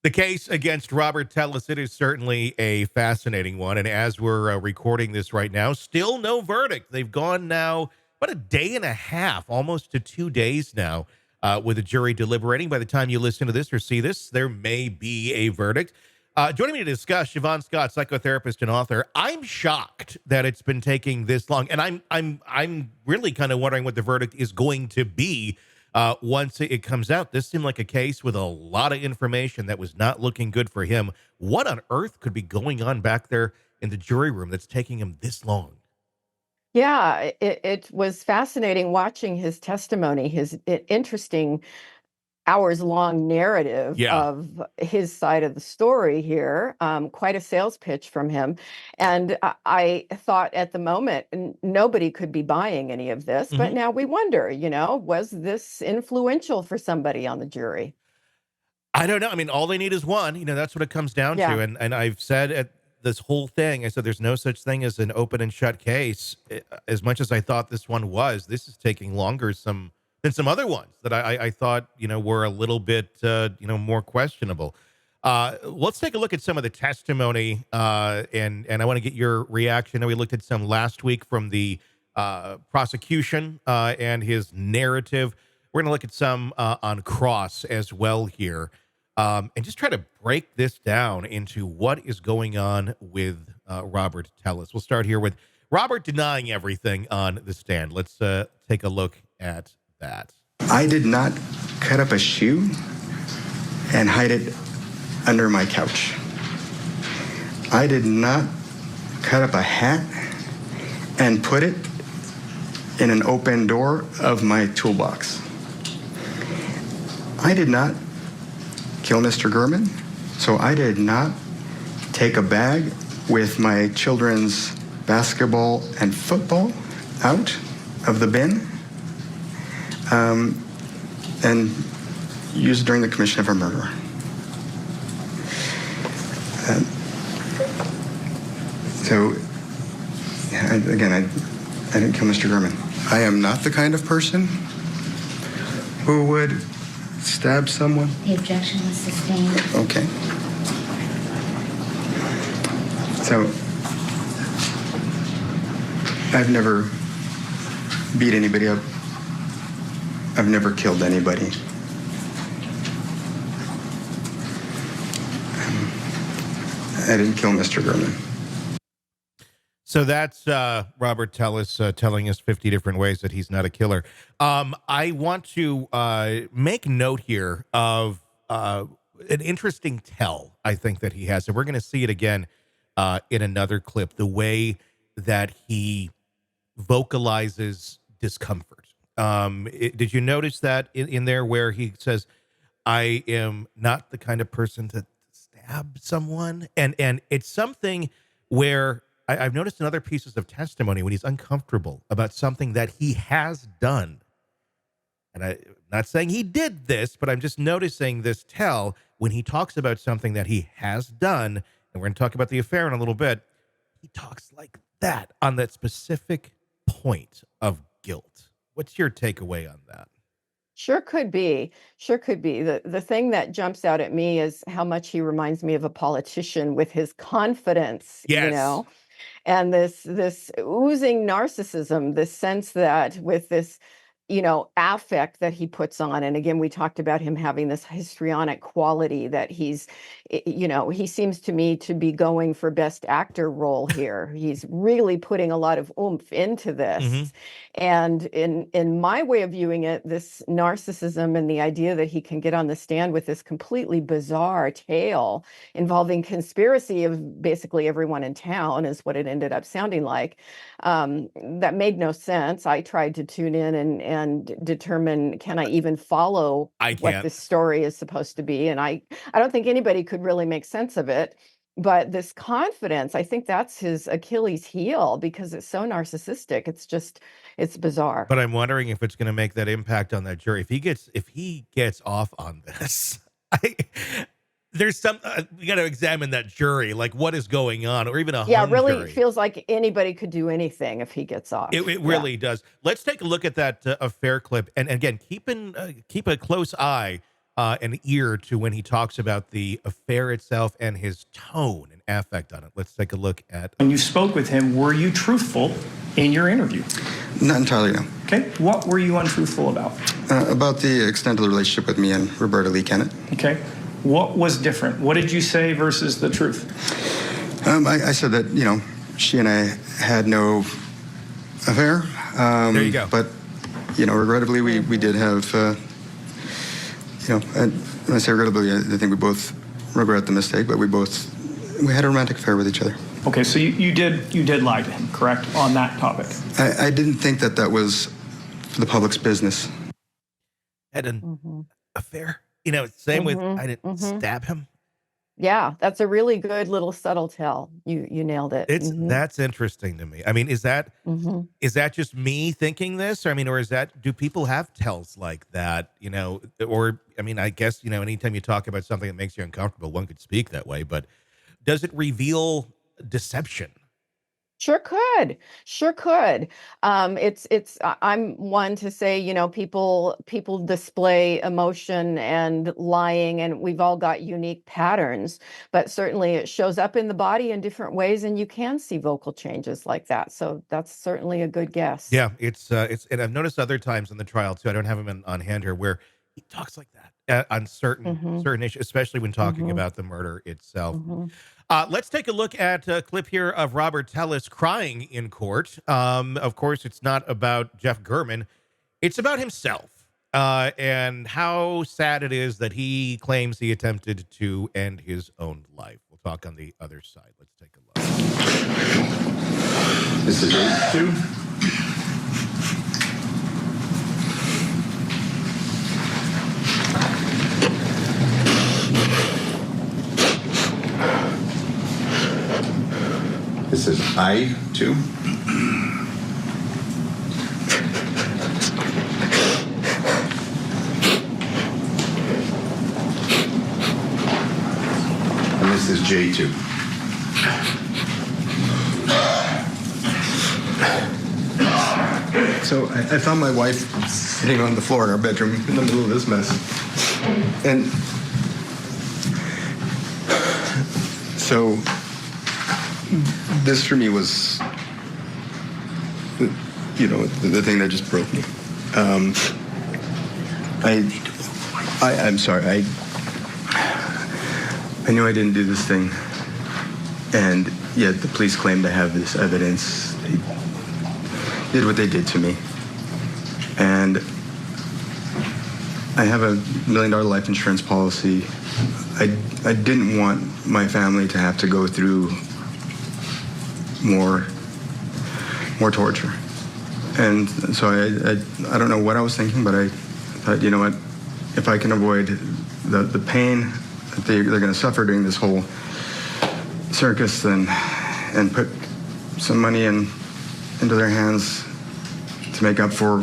The case against Robert Tellis, it is certainly a fascinating one. And as we're recording this right now, still no verdict. They've gone now about a day and a half, almost to 2 days now, with the jury deliberating. By the time you listen to this or see this, there may be a verdict. Joining me to discuss, Shavaun Scott, psychotherapist and author. I'm shocked that it's been taking this long, and I'm really kind of wondering what the verdict is going to be once it comes out. This seemed like a case with a lot of information that was not looking good for him. What on earth could be going on back there in the jury room that's taking him this long? Yeah, it was fascinating watching his testimony, his interesting hours-long narrative Yeah. of his side of the story here. Quite a sales pitch from him. And I thought at the moment, nobody could be buying any of this. But now we wonder, was this influential for somebody on the jury? I don't know. I mean, all they need is one. That's what it comes down Yeah. to. And I've said at this whole thing, I said there's no such thing as an open and shut case. As much as I thought this one was, this is taking longer than some other ones that I thought, were a little bit, more questionable. Let's take a look at some of the testimony, and I want to get your reaction. We looked at some last week from the prosecution and his narrative. We're going to look at some on cross as well here, and just try to break this down into what is going on with Robert Tellis. We'll start here with Robert denying everything on the stand. Let's take a look at that. I did not cut up a shoe and hide it under my couch. I did not cut up a hat and put it in an open door of my toolbox. I did not kill Mr. Gurman, so I did not take a bag with my children's basketball and football out of the bin and use it during the commission of a murder. I didn't kill Mr. Gurman. I am not the kind of person who would stab someone. The objection was sustained. Okay. So, I've never beat anybody up. I've never killed anybody. I didn't kill Mr. Gurman. So that's Robert Tellis telling us 50 different ways that he's not a killer. I want to make note here of an interesting tell, I think, that he has. And we're going to see it again in another clip, the way that he vocalizes discomfort. Did you notice that in there where he says, I am not the kind of person to stab someone? And it's something where I've noticed in other pieces of testimony when he's uncomfortable about something that he has done. And I'm not saying he did this, but I'm just noticing this tell when he talks about something that he has done. And we're going to talk about the affair in a little bit. He talks like that on that specific point of guilt. What's your takeaway on that? Sure could be. Sure could be. The thing that jumps out at me is how much he reminds me of a politician with his confidence, Yes. and this oozing narcissism, this sense that with this affect that he puts on. And again, we talked about him having this histrionic quality that he seems to me to be going for best actor role here. He's really putting a lot of oomph into this. Mm-hmm. And in my way of viewing it, this narcissism and the idea that he can get on the stand with this completely bizarre tale involving conspiracy of basically everyone in town is what it ended up sounding like. That made no sense. I tried to tune in and determine, can I even follow what this story is supposed to be? And I don't think anybody could really make sense of it. But this confidence, I think that's his Achilles heel because it's so narcissistic. It's bizarre. But I'm wondering if it's going to make that impact on that jury. If he gets off on this, there's some we got to examine that jury, like what is going on, or even a hung really jury. Feels like anybody could do anything if he gets off. It really does. Let's take a look at that affair clip, and again, keep a close eye an ear to when he talks about the affair itself and his tone and affect on it. Let's take a look at. When you spoke with him, were you truthful in your interview? Not entirely, no. Okay. What were you untruthful about? About the extent of the relationship with me and Roberta Lee Kennett. Okay. What was different? What did you say versus the truth? I said that, she and I had no affair. There you go. But, regrettably, we did have, and when I say regrettably, I think we both regret the mistake, but we had a romantic affair with each other. Okay, so you did lie to him, correct, on that topic? I didn't think that was for the public's business. Had an affair. Same with I didn't stab him. Yeah, that's a really good little subtle tell. You nailed it. That's interesting to me. I mean, is that just me thinking this? Or do people have tells like that? I guess, anytime you talk about something that makes you uncomfortable, one could speak that way, but does it reveal deception? Sure could. I'm one to say, people display emotion and lying, and we've all got unique patterns, but certainly it shows up in the body in different ways, and you can see vocal changes like that. So that's certainly a good guess. Yeah, it's and I've noticed other times in the trial too. I don't have him on hand here where he talks like that on certain issues, especially when talking about the murder itself. Let's take a look at a clip here of Robert Tellis crying in court. Of course, it's not about Jeff German. It's about himself and how sad it is that he claims he attempted to end his own life. We'll talk on the other side. Let's take a look. This is two. This is I2. And this is J2. So I found my wife sitting on the floor in our bedroom in the middle of this mess. And so this for me was, the thing that just broke me. I'm sorry. I knew I didn't do this thing, and yet the police claim to have this evidence. They did what they did to me, and I have $1 million life insurance policy. I didn't want my family to have to go through more torture. And so I don't know what I was thinking, but I thought, you know what, if I can avoid the pain that they're going to suffer during this whole circus, and put some money into their hands to make up for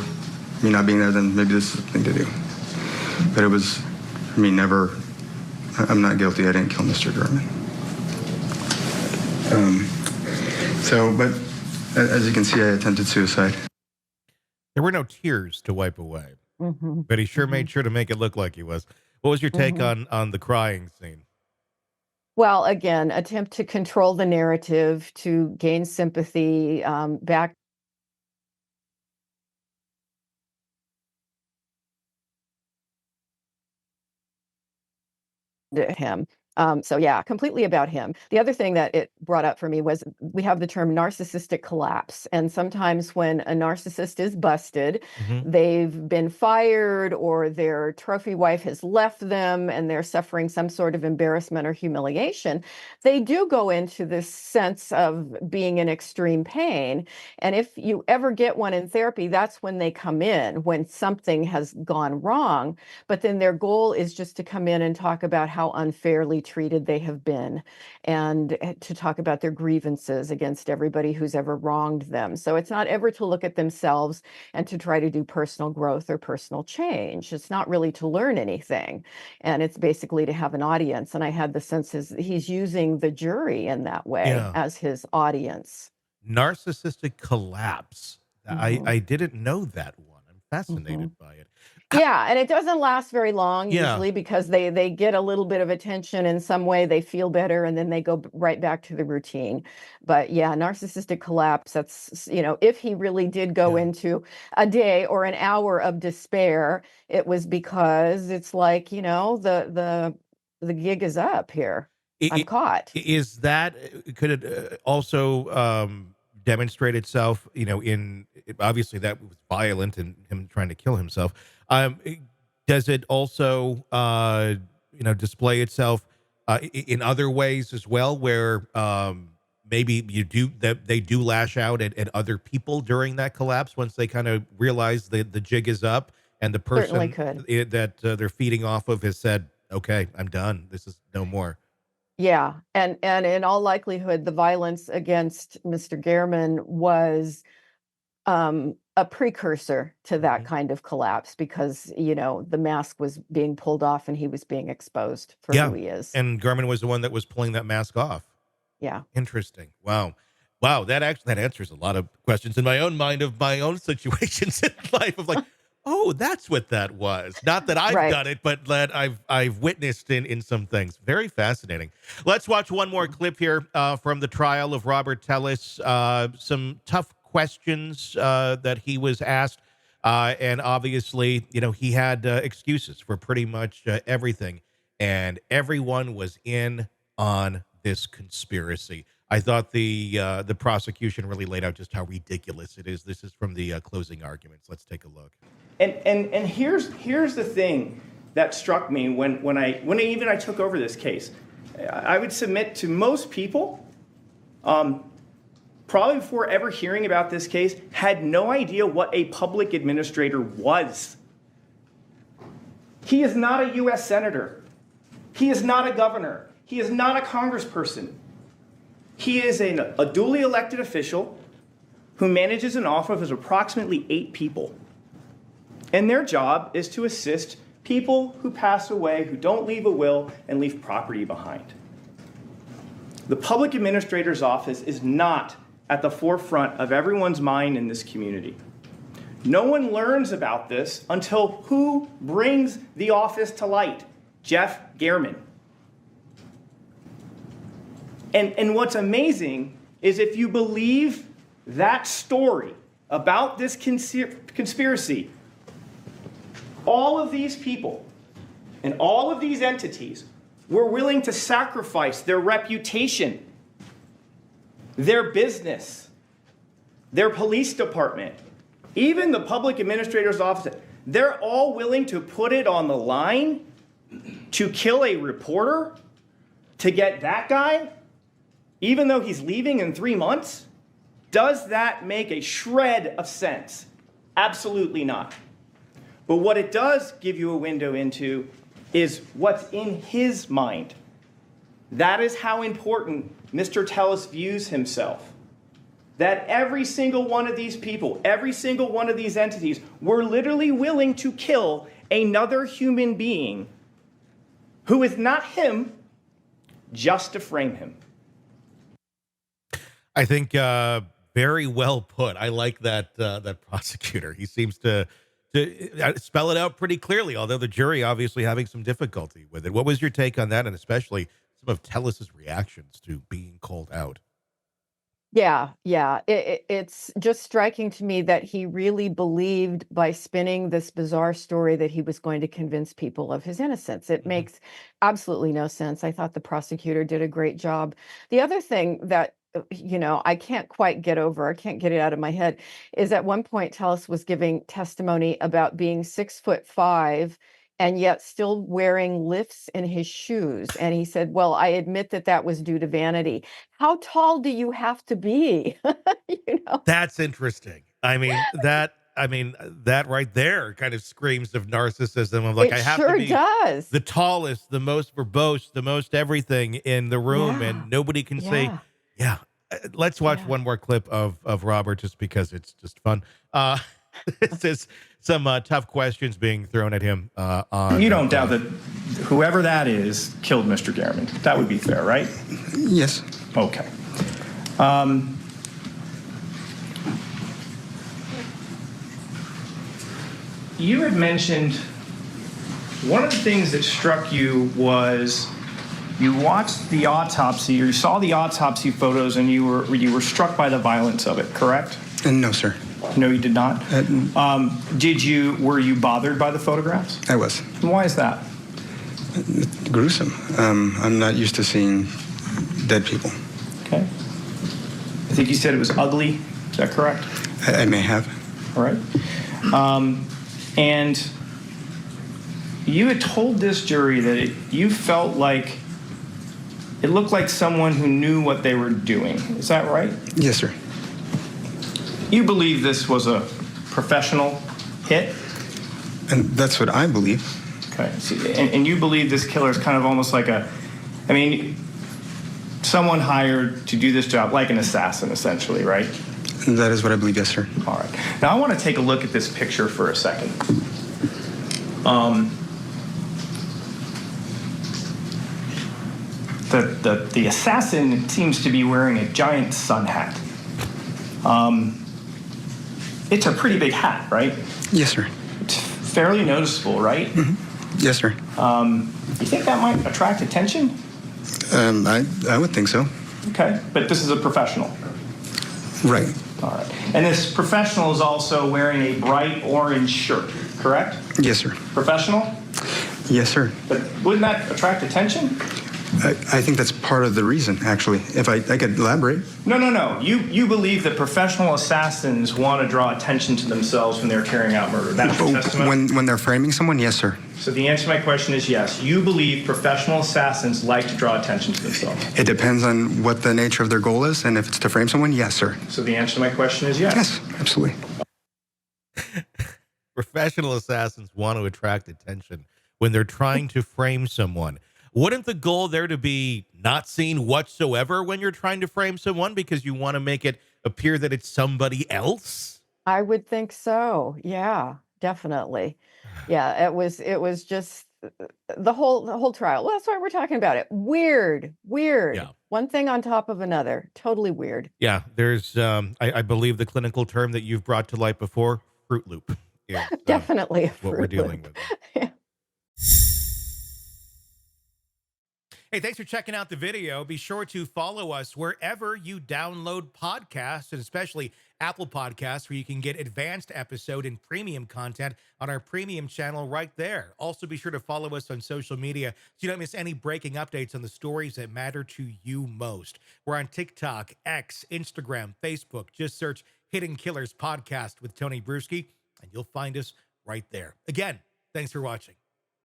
me not being there, then maybe this is the thing to do. But it was, for me, never, I'm not guilty. I didn't kill Mr. German. But as you can see, I attempted suicide. There were no tears to wipe away, but he sure made sure to make it look like he was. What was your take on the crying scene? Well, again, attempt to control the narrative to gain sympathy, back to him. So yeah, completely about him. The other thing that it brought up for me was we have the term narcissistic collapse. And sometimes when a narcissist is busted, they've been fired or their trophy wife has left them and they're suffering some sort of embarrassment or humiliation. They do go into this sense of being in extreme pain. And if you ever get one in therapy, that's when they come in, when something has gone wrong. But then their goal is just to come in and talk about how unfairly treated they have been, and to talk about their grievances against everybody who's ever wronged them. So it's not ever to look at themselves and to try to do personal growth or personal change. It's not really to learn anything. And it's basically to have an audience. And I had the sense he's using the jury in that way as his audience. Narcissistic collapse. I didn't know that one. I'm fascinated by it. Yeah, and it doesn't last very long Yeah. usually because they get a little bit of attention in some way, they feel better, and then they go right back to the routine. But yeah, narcissistic collapse, that's, if he really did go Yeah. into a day or an hour of despair, it was because it's like, the gig is up here. I'm caught. Is that could it also demonstrate itself? Obviously that was violent and him trying to kill himself. Does it also display itself in other ways as well, where maybe they do lash out at other people during that collapse once they kind of realize the jig is up and the Certainly person could. that they're feeding off of has said, "Okay, I'm done. This is no more." Yeah, and in all likelihood, the violence against Mr. Gehrman was a precursor to that Mhm. kind of collapse because, the mask was being pulled off and he was being exposed for Yeah, who he is. and Garmin was the one that was pulling that mask off. Yeah. Interesting. Wow. That answers a lot of questions in my own mind of my own situations in life of like, oh, that's what that was. Not that I've Right. done it, but that I've witnessed in some things. Very fascinating. Let's watch one more clip here from the trial of Robert Tellis. Some tough questions that he was asked. And obviously, he had excuses for pretty much everything. And everyone was in on this conspiracy. I thought the prosecution really laid out just how ridiculous it is. This is from the closing arguments. Let's take a look. And here's the thing that struck me when I took over this case. I would submit to most people, probably before ever hearing about this case, had no idea what a public administrator was. He is not a U.S. senator. He is not a governor. He is not a congressperson. He is a duly elected official who manages an office of approximately 8 people. And their job is to assist people who pass away, who don't leave a will and leave property behind. The public administrator's office is not at the forefront of everyone's mind in this community. No one learns about this until who brings the office to light? Jeff Gehrman. And what's amazing is if you believe that story about this conspiracy, all of these people and all of these entities were willing to sacrifice their reputation, their business, their police department, even the public administrator's office. They're all willing to put it on the line to kill a reporter, to get that guy, even though he's leaving in 3 months? Does that make a shred of sense? Absolutely not. But what it does give you a window into is what's in his mind. That is how important Mr. Tellis views himself. That every single one of these people, every single one of these entities were literally willing to kill another human being who is not him just to frame him. I think very well put. I like that prosecutor. He seems to spell it out pretty clearly, although the jury obviously having some difficulty with it. What was your take on that, and especially some of Tellis's reactions to being called out? Yeah. It's just striking to me that he really believed by spinning this bizarre story that he was going to convince people of his innocence. It makes absolutely no sense. I thought the prosecutor did a great job. The other thing that I can't quite get over, I can't get it out of my head, is at one point Tellis was giving testimony about being 6'5" and yet still wearing lifts in his shoes. And he said, well, I admit that was due to vanity. How tall do you have to be? That's interesting. That right there kind of screams of narcissism of like, I have to be does. the tallest, the most verbose, the most everything in the room, Yeah. and nobody can say, Yeah. yeah. Let's watch one more clip of Robert just because it's just fun. This is some tough questions being thrown at him. You don't doubt that whoever that is killed Mr. Gehrman. That would be fair, right? Yes. Okay. you had mentioned one of the things that struck you was you watched the autopsy, or you saw the autopsy photos, and you were struck by the violence of it, correct? No, sir. No, you did not. Were you bothered by the photographs? I was. And why is that? Gruesome. I'm not used to seeing dead people. Okay. I think you said it was ugly. Is that correct? I may have. All right. And you had told this jury that you felt like it looked like someone who knew what they were doing. Is that right? Yes, sir. You believe this was a professional hit? And that's what I believe. Okay. And you believe this killer is kind of almost like someone hired to do this job, like an assassin, essentially, right? That is what I believe, yes, sir. All right. Now, I want to take a look at this picture for a second. The assassin seems to be wearing a giant sun hat. It's a pretty big hat, right? Yes, sir. It's fairly noticeable, right? Mm-hmm. Yes, sir. You think that might attract attention? I would think so. Okay, but this is a professional. Right. All right. And this professional is also wearing a bright orange shirt, correct? Yes, sir. Professional? Yes, sir. But wouldn't that attract attention? I think that's part of the reason, actually. If I could elaborate. No. You believe that professional assassins want to draw attention to themselves when they're carrying out murder. That's your testimony? When they're framing someone, yes, sir. So the answer to my question is yes. You believe professional assassins like to draw attention to themselves. It depends on what the nature of their goal is, and if it's to frame someone, yes, sir. So the answer to my question is yes. Yes, absolutely. Professional assassins want to attract attention when they're trying to frame someone. Wouldn't the goal there to be not seen whatsoever when you're trying to frame someone because you want to make it appear that it's somebody else? I would think so. Yeah, definitely. Yeah, it was just the whole trial. Well, that's why we're talking about it. Weird. Yeah. One thing on top of another. Totally weird. Yeah, there's, I believe the clinical term that you've brought to light before, Fruit Loop. Yeah, Definitely a what we're Fruit dealing Loop. with. Yeah. Hey, thanks for checking out the video. Be sure to follow us wherever you download podcasts, and especially Apple Podcasts, where you can get advanced episode and premium content on our premium channel right there. Also, be sure to follow us on social media so you don't miss any breaking updates on the stories that matter to you most. We're on TikTok, X, Instagram, Facebook. Just search Hidden Killers Podcast with Tony Brueski, and you'll find us right there. Again, thanks for watching.